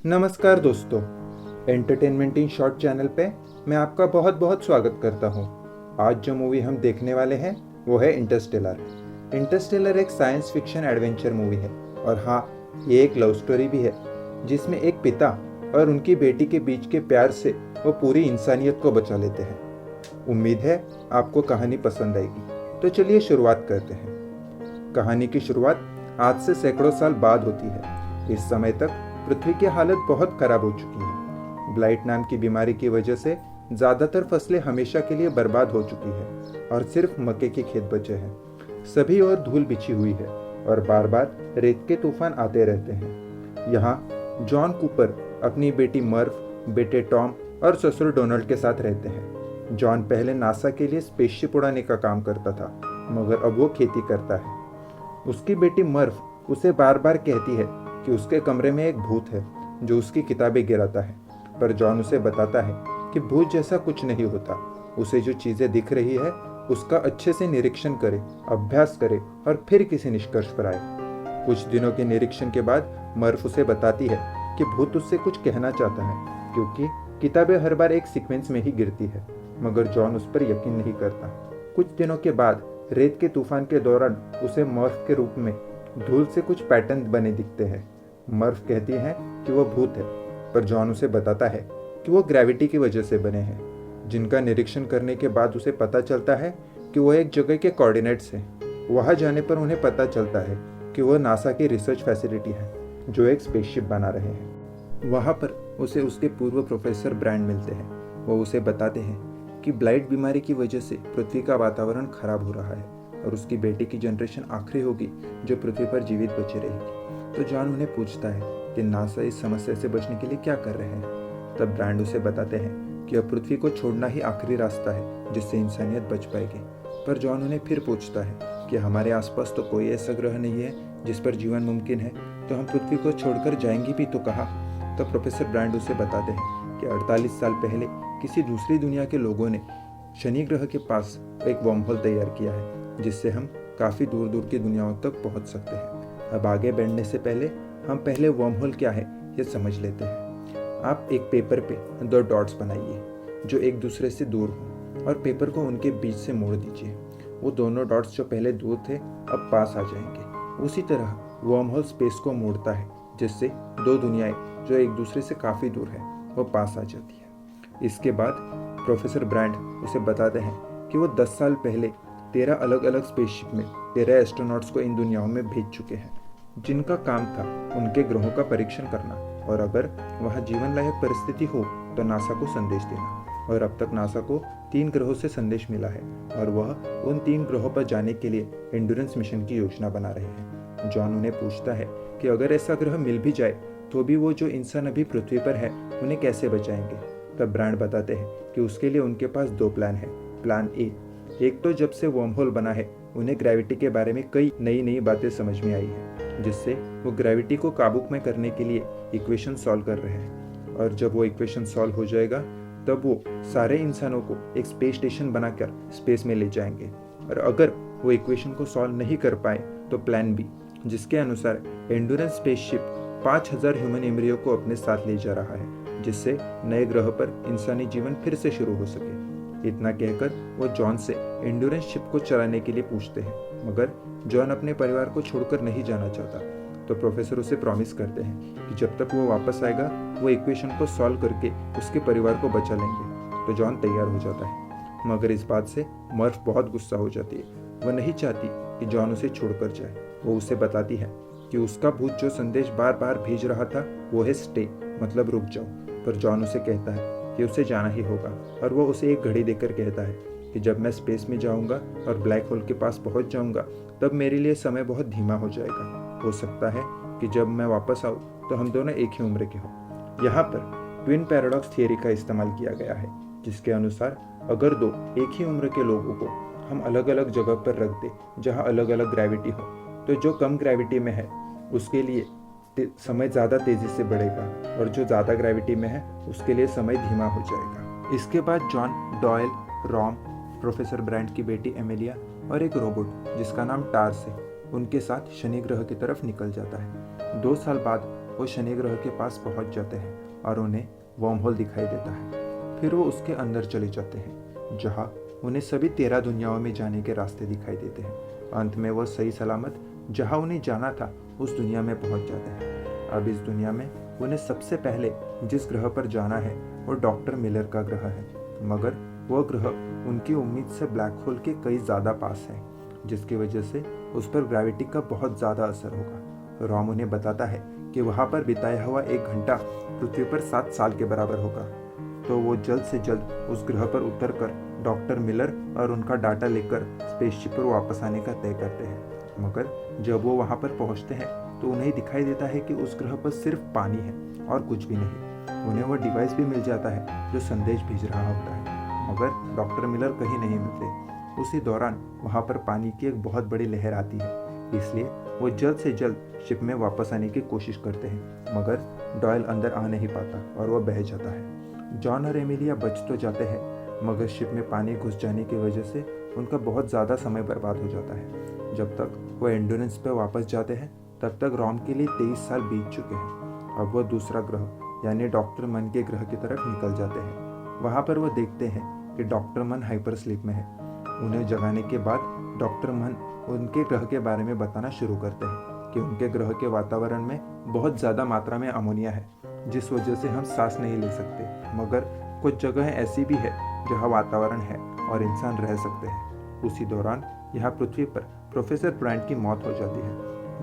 नमस्कार दोस्तों, entertainment in short channel पे मैं आपका बहुत बहुत स्वागत करता हूँ। आज जो मूवी हम देखने वाले हैं वो है इंटरस्टेलर। इंटरस्टेलर एक साइंस फिक्शन एडवेंचर मूवी है और हाँ, ये एक लव स्टोरी भी है जिसमें एक पिता और उनकी बेटी के बीच के प्यार से वो पूरी इंसानियत को बचा लेते हैं। उम्मीद है आपको कहानी पसंद आएगी। तो चलिए शुरुआत करते हैं। कहानी की शुरुआत आज से सैकड़ों साल बाद होती है। इस समय तक पृथ्वी की हालत बहुत खराब हो चुकी है। ब्लाइट नाम की बीमारी की वजह से ज्यादातर फसलें हमेशा के लिए बर्बाद हो चुकी है और सिर्फ मक्के के खेत बचे हैं। सभी ओर धूल बिछी हुई है और बार बार रेत के तूफान आते रहते हैं। यहाँ जॉन कूपर अपनी बेटी मर्व, बेटे टॉम और ससुर डोनाल्ड के साथ रहते हैं। जॉन पहले नासा के लिए स्पेसशिप उड़ाने का काम करता था, मगर अब वो खेती करता है। उसकी बेटी मर्व उसे बार बार कहती है कि उसके कमरे में एक भूत है जो उसकी किताबें गिराता है, पर जॉन उसे बताता है कि भूत जैसा कुछ नहीं होता। उसे जो चीजें दिख रही है उसका अच्छे से निरीक्षण करे, अभ्यास करे और फिर किसी निष्कर्ष पर आए। कुछ दिनों के निरीक्षण के बाद मर्फ उसे बताती है कि भूत उससे कुछ कहना चाहता है, क्योंकि किताबें हर बार एक सीक्वेंस में ही गिरती है, मगर जॉन उस पर यकीन नहीं करता। कुछ दिनों के बाद रेत के तूफान के दौरान उसे मर्फ के रूप में धूल से कुछ पैटर्न बने दिखते हैं। मर्फ कहती है कि वह भूत है, पर जॉन उसे बताता है कि वो ग्रेविटी की वजह से बने हैं, जिनका निरीक्षण करने के बाद उसे पता चलता है कि वह एक जगह के कोऑर्डिनेट्स हैं। वहां जाने पर उन्हें पता चलता है कि वह नासा की रिसर्च फैसिलिटी है जो एक स्पेसशिप बना रहे हैं। वहां पर उसे उसके पूर्व प्रोफेसर ब्रैंड मिलते हैं। वो उसे बताते हैं कि ब्लाइट बीमारी की वजह से पृथ्वी का वातावरण खराब हो रहा है और उसकी बेटी की जनरेशन आखिरी होगी जो पृथ्वी पर जीवित बची रहेगी। तो जॉन उन्हें पूछता है कि नासा इस समस्या से बचने के लिए क्या कर रहे हैं। तब ब्रैंड उसे बताते हैं कि अब पृथ्वी को छोड़ना ही आखिरी रास्ता है जिससे इंसानियत बच पाएगी। पर जॉन उन्हें फिर पूछता है कि हमारे आसपास तो कोई ऐसा ग्रह नहीं है जिस पर जीवन मुमकिन है, तो हम पृथ्वी को छोड़कर जाएंगे भी तो कहाँ। तो प्रोफेसर ब्रैंड उसे बताते हैं कि 48 साल पहले किसी दूसरी दुनिया के लोगों ने शनि ग्रह के पास एक वर्महोल तैयार किया है, जिससे हम काफ़ी दूर दूर की दुनियाओं तक पहुंच सकते हैं। अब आगे बढ़ने से पहले हम पहले वर्महोल क्या है ये समझ लेते हैं। आप एक पेपर पे 2 डॉट्स बनाइए जो एक दूसरे से दूर हों और पेपर को उनके बीच से मोड़ दीजिए। वो दोनों डॉट्स जो पहले दूर थे अब पास आ जाएंगे। उसी तरह वर्महोल स्पेस को मोड़ता है, जिससे 2 दुनियाएं जो एक दूसरे से काफ़ी दूर है वो पास आ जाती है। इसके बाद प्रोफेसर ब्रैंड उसे बताते हैं कि वो 10 साल पहले 13 अलग अलग स्पेसशिप में 13 एस्ट्रोनॉट्स को इन दुनियाओं में भेज चुके हैं, जिनका काम था उनके ग्रहों का परीक्षण करना और अगर वहाँ जीवन लायक परिस्थिति हो तो नासा को संदेश देना। और अब तक नासा को 3 ग्रहों से संदेश मिला है और वह उन 3 ग्रहों पर जाने के लिए एंड्योरेंस मिशन की योजना बना रहे हैं। जॉन उन्हें पूछता है कि अगर ऐसा ग्रह मिल भी जाए तो भी वो जो इंसान अभी पृथ्वी पर है उन्हें कैसे बचाएंगे। तब ब्रैंड बताते हैं कि उसके लिए उनके पास 2 प्लान है। प्लान ए, एक तो जब से वर्महोल बना है उन्हें ग्रेविटी के बारे में कई नई नई बातें समझ में आई है, जिससे वो ग्रेविटी को काबू में करने के लिए इक्वेशन सॉल्व कर रहे हैं। और जब वो इक्वेशन सॉल्व हो जाएगा तब वो सारे इंसानों को एक स्पेस स्टेशन बनाकर स्पेस में ले जाएंगे। और अगर वो इक्वेशन को सॉल्व नहीं कर पाए तो प्लान बी, जिसके अनुसार एंड्योरेंस स्पेसशिप 5000 ह्यूमन एम्ब्रियो को अपने साथ ले जा रहा है, जिससे नए ग्रह पर इंसानी जीवन फिर से शुरू हो सके। इतना कहकर वो जॉन से एंड्योरेंस शिप को चलाने के लिए पूछते हैं, मगर जॉन अपने परिवार को छोड़कर नहीं जाना चाहता। तो प्रोफेसर उसे प्रॉमिस करते हैं कि जब तक वो वापस आएगा वो इक्वेशन को सॉल्व करके उसके परिवार को बचा लेंगे। तो जॉन तैयार हो जाता है, मगर इस बात से मर्फ बहुत गुस्सा हो जाती है। वह नहीं चाहती कि जॉन उसे छोड़कर जाए। वो उसे बताती है कि उसका भूत जो संदेश बार बार भेज रहा था वो है स्टे, मतलब रुक जाओ। पर जॉन उसे कहता है कि उसे जाना ही होगा और वो उसे एक घड़ी देकर कहता है कि जब मैं स्पेस में जाऊंगा और ब्लैक होल के पास पहुंच जाऊंगा तब मेरे लिए समय बहुत धीमा हो जाएगा। हो सकता है कि जब मैं वापस आऊं तो हम दोनों एक ही उम्र के हों। यहाँ पर ट्विन पैराडॉक्स थियरी का इस्तेमाल किया गया है, जिसके अनुसार अगर 2 एक ही उम्र के लोगों को हम अलग अलग जगह पर रख दें जहाँ अलग अलग ग्रेविटी हो, तो जो कम ग्रेविटी में है उसके लिए समय ज़्यादा तेज़ी से बढ़ेगा और जो ज़्यादा ग्रेविटी में है उसके लिए समय धीमा हो जाएगा। इसके बाद John, Doyle, Rom, professor Brand की बेटी एमिलिया और एक रोबोट जिसका नाम टार्स है उनके साथ शनि ग्रह की तरफ निकल जाता है। 2 साल बाद वो शनि ग्रह के पास पहुंच जाते हैं और उन्हें वर्म होल दिखाई देता है। फिर वो उसके अंदर चले जाते हैं जहां उन्हें सभी 13 दुनियाओं में जाने के रास्ते दिखाई देते हैं। अंत में वो सही सलामत जहां उन्हें जाना था उस दुनिया में पहुंच जाते हैं। अब इस दुनिया में उन्हें सबसे पहले जिस ग्रह पर जाना है वो डॉक्टर मिलर का ग्रह है, मगर वह ग्रह उनकी उम्मीद से ब्लैक होल के कई ज़्यादा पास है, जिसकी वजह से उस पर ग्रेविटी का बहुत ज़्यादा असर होगा। रॉम उन्हें बताता है कि वहाँ पर बिताया हुआ 1 घंटा पृथ्वी पर 7 साल के बराबर होगा। तो वो जल्द से जल्द उस ग्रह पर उतरकर डॉक्टर मिलर और उनका डाटा लेकर स्पेसशिप पर वापस आने का तय करते हैं। मगर जब वो वहाँ पर पहुँचते हैं तो उन्हें दिखाई देता है कि उस ग्रह पर सिर्फ पानी है और कुछ भी नहीं। उन्हें वो डिवाइस भी मिल जाता है जो संदेश भेज रहा होता है, मगर डॉक्टर मिलर कहीं नहीं मिलते। उसी दौरान वहाँ पर पानी की एक बहुत बड़ी लहर आती है, इसलिए वो जल्द से जल्द शिप में वापस आने की कोशिश करते हैं, मगर डॉयल अंदर आ नहीं पाता और वह बह जाता है। जॉन और एमिलिया बच तो जाते हैं, मगर शिप में पानी घुस जाने की वजह से उनका बहुत ज़्यादा समय बर्बाद हो जाता है। जब तक वो एंडोरेंस पर वापस जाते हैं तब तक रॉम के लिए 23 साल बीत चुके हैं। अब वह दूसरा ग्रह यानी डॉक्टर मन के ग्रह की तरफ निकल जाते हैं। वहाँ पर वो देखते हैं कि डॉक्टर मन हाइपर स्लीप में है। उन्हें जगाने के बाद डॉक्टर मन उनके ग्रह के बारे में बताना शुरू करते हैं कि उनके ग्रह के वातावरण में बहुत ज़्यादा मात्रा में अमोनिया है, जिस वजह से हम सांस नहीं ले सकते, मगर कुछ जगह ऐसी भी है जहाँ वातावरण है और इंसान रह सकते हैं। उसी दौरान यहाँ पृथ्वी पर प्रोफेसर ब्रांड की मौत हो जाती है,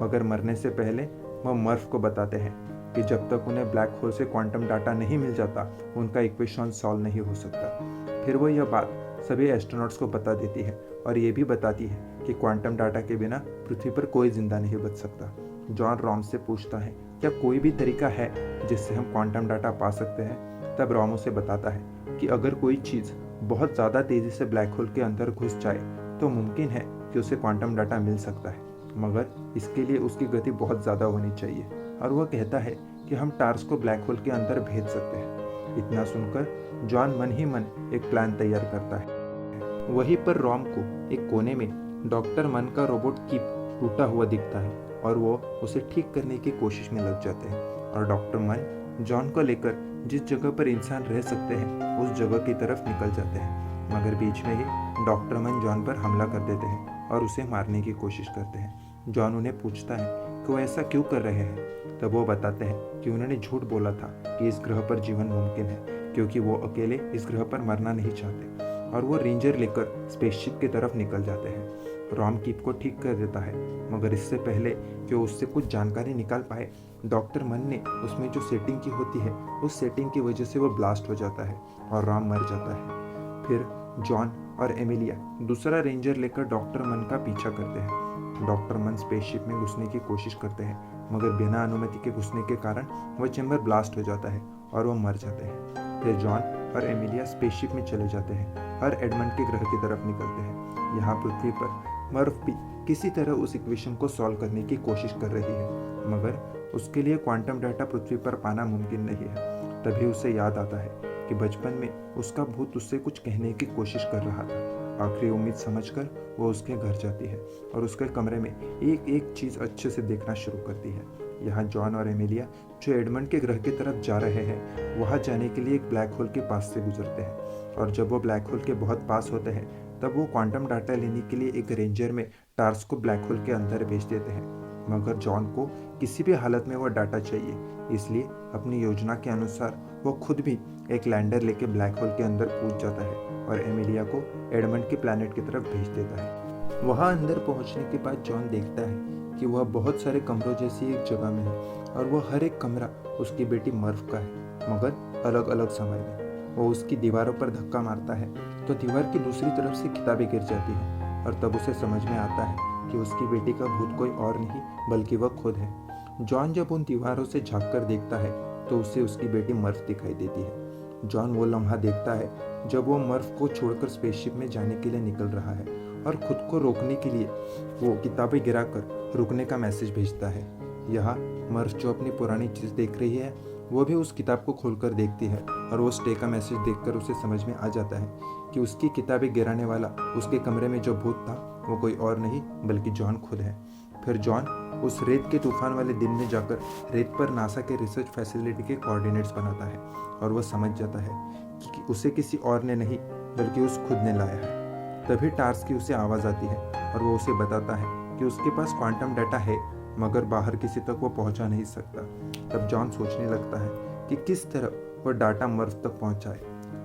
मगर मरने से पहले वह मर्फ को बताते हैं कि जब तक उन्हें ब्लैक होल से क्वांटम डाटा नहीं मिल जाता उनका इक्वेशन सॉल्व नहीं हो सकता। फिर वो यह बात सभी एस्ट्रोनॉट्स को बता देती है और ये भी बताती है कि क्वांटम डाटा के बिना पृथ्वी पर कोई जिंदा नहीं बच सकता। जॉन रॉम से पूछता है क्या कोई भी तरीका है जिससे हम क्वांटम डाटा पा सकते हैं। तब रॉम उसे बताता है कि अगर कोई चीज़ बहुत ज़्यादा तेज़ी से ब्लैक होल के अंदर घुस जाए तो मुमकिन है कि उसे क्वांटम डाटा मिल सकता है, मगर इसके लिए उसकी गति बहुत ज़्यादा होनी चाहिए। और वह कहता है कि हम टार्स को ब्लैक होल के अंदर भेज सकते हैं। इतना सुनकर जॉन मन ही मन एक प्लान तैयार करता है। वहीं पर रॉम को एक कोने में डॉक्टर मन का रोबोट कीप टूटा हुआ दिखता है और वो उसे ठीक करने की कोशिश में लग जाते हैं। और डॉक्टर मन जॉन को लेकर जिस जगह पर इंसान रह सकते हैं उस जगह की तरफ निकल जाते हैं, मगर बीच में ही डॉक्टर मन जॉन पर हमला कर देते हैं और उसे मारने की कोशिश करते हैं। जॉन उन्हें पूछता है कि वो ऐसा क्यों कर रहे हैं। तब वो बताते हैं कि उन्होंने झूठ बोला था कि इस ग्रह पर जीवन मुमकिन है, क्योंकि वो अकेले इस ग्रह पर मरना नहीं चाहते। और वो रेंजर लेकर स्पेसशिप की तरफ निकल जाते हैं। रॉम कीप को ठीक कर देता है, मगर इससे पहले कि वो उससे कुछ जानकारी निकाल पाए, डॉक्टर मन ने उसमें जो सेटिंग की होती है उस सेटिंग की वजह से वो ब्लास्ट हो जाता है और रॉम मर जाता है। फिर जॉन और एमिलिया दूसरा रेंजर लेकर डॉक्टर मन का पीछा करते हैं। डॉक्टर मन स्पेसशिप में घुसने की कोशिश करते हैं, मगर बिना अनुमति के घुसने के कारण वह चैम्बर ब्लास्ट हो जाता है और वो मर जाते हैं। फिर जॉन और एमिलिया स्पेसशिप में चले जाते हैं और एडमंड के ग्रह की तरफ निकलते हैं। यहाँ पृथ्वी पर मर्फ भी किसी तरह उस इक्वेशन को सॉल्व करने की कोशिश कर रही है, मगर उसके लिए क्वांटम डाटा पृथ्वी पर पाना मुमकिन नहीं है। तभी उसे याद आता है कि बचपन में उसका भूत उससे कुछ कहने की कोशिश कर रहा था। आखिरी उम्मीद समझकर वो उसके घर जाती है और उसके कमरे में एक एक चीज़ अच्छे से देखना शुरू करती है। यहाँ जॉन और एमिलिया जो एडमंड के ग्रह की तरफ जा रहे हैं, वहाँ जाने के लिए एक ब्लैक होल के पास से गुजरते हैं और जब वो ब्लैक होल के बहुत पास होते हैं तब वो क्वांटम डाटा लेने के लिए एक रेंजर में टार्स को ब्लैक होल के अंदर भेज देते हैं। मगर जॉन को किसी भी हालत में वो डाटा चाहिए, इसलिए अपनी योजना के अनुसार वो खुद भी एक लैंडर लेके ब्लैक होल के अंदर कूद जाता है और एमिलिया को एडमंड के प्लैनेट की तरफ भेज देता है। वहाँ अंदर पहुँचने के बाद जॉन देखता है कि वह बहुत सारे कमरों जैसी एक जगह में है और वह हर एक कमरा उसकी बेटी मर्फ का है, मगर अलग अलग समय में। वो उसकी दीवारों पर धक्का मारता है तो दीवार की दूसरी तरफ से किताबें गिर जाती हैं और तब उसे समझ में आता है कि उसकी बेटी का भूत कोई और नहीं बल्कि वह खुद है। जॉन जब उन दीवारों से झाँक कर देखता है तो उसे उसकी बेटी मर्फ दिखाई देती है। जॉन वो लम्हा देखता है जब वो मर्फ को छोड़कर स्पेसशिप में जाने के लिए निकल रहा है और खुद को रोकने के लिए वो किताबें गिराकर रुकने का मैसेज भेजता है। यहाँ मर्फ जो अपनी पुरानी चीज़ देख रही है वो भी उस किताब को खोलकर देखती है और वो स्टे का मैसेज देखकर उसे समझ में आ जाता है कि उसकी किताबें गिराने वाला उसके कमरे में जो भूत था वो कोई और नहीं बल्कि जॉन खुद है। फिर जॉन उस रेत के तूफान वाले दिन में जाकर रेत पर नासा के रिसर्च फैसिलिटी के कोऑर्डिनेट्स बनाता है और वह समझ जाता है कि उसे किसी और ने नहीं बल्कि उस खुद ने लाया है। तभी टार्स की उसे आवाज़ आती है और वो उसे बताता है कि उसके पास क्वांटम डाटा है मगर बाहर किसी तक वो पहुंचा नहीं सकता। तब जॉन सोचने लगता है कि किस तरह वो डाटा मर्फ तक पहुंचाए।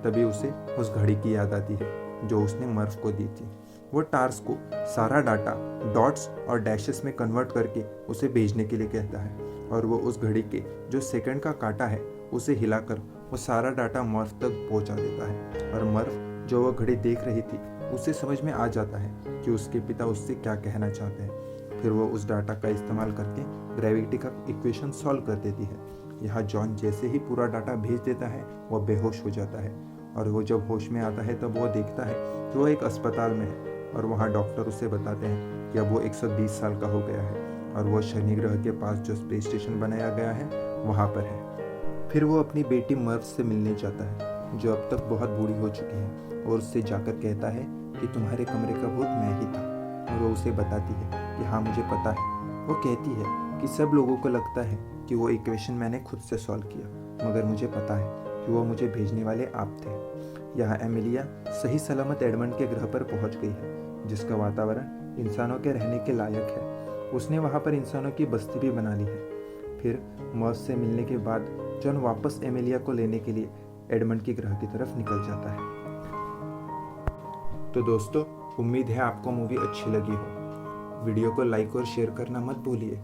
तभी उसे उस घड़ी की याद आती है जो उसने मर्फ को दी थी। वो टार्स को सारा डाटा डॉट्स और डैशेस में कन्वर्ट करके उसे भेजने के लिए कहता है और वो उस घड़ी के जो सेकंड का कांटा है उसे हिलाकर वो सारा डाटा मर्फ तक पहुंचा देता है। और मर्फ जो वो घड़ी देख रही थी उसे समझ में आ जाता है कि उसके पिता उससे क्या कहना चाहते हैं। फिर वो उस डाटा का इस्तेमाल करके ग्रेविटी का इक्वेशन सॉल्व कर देती है। यहाँ जॉन जैसे ही पूरा डाटा भेज देता है वो बेहोश हो जाता है और वो जब होश में आता है तब वो देखता है कि वो एक अस्पताल में है और वहाँ डॉक्टर उसे बताते हैं कि अब वो 120 साल का हो गया है और वो शनि ग्रह के पास जो स्पेस स्टेशन बनाया गया है वहाँ पर है। फिर वो अपनी बेटी मर्व से मिलने जाता है जो अब तक बहुत बूढ़ी हो चुकी है और उससे जाकर कहता है कि तुम्हारे कमरे का भूत मैं ही था। और वो उसे बताती है कि हाँ मुझे पता है। वो कहती है कि सब लोगों को लगता है कि वो इक्वेशन मैंने खुद से सॉल्व किया मगर मुझे पता है कि वो मुझे भेजने वाले आप थे। यहाँ एमिलिया सही सलामत एडमंड के ग्रह पर पहुंच गई है जिसका वातावरण इंसानों के रहने के लायक है। उसने वहाँ पर इंसानों की बस्ती भी बना ली है। फिर मर्व से मिलने के बाद जॉन वापस एमिलिया को लेने के लिए एडमंड के ग्रह की तरफ निकल जाता है। तो दोस्तों, उम्मीद है आपको मूवी अच्छी लगी हो। वीडियो को लाइक और शेयर करना मत भूलिए।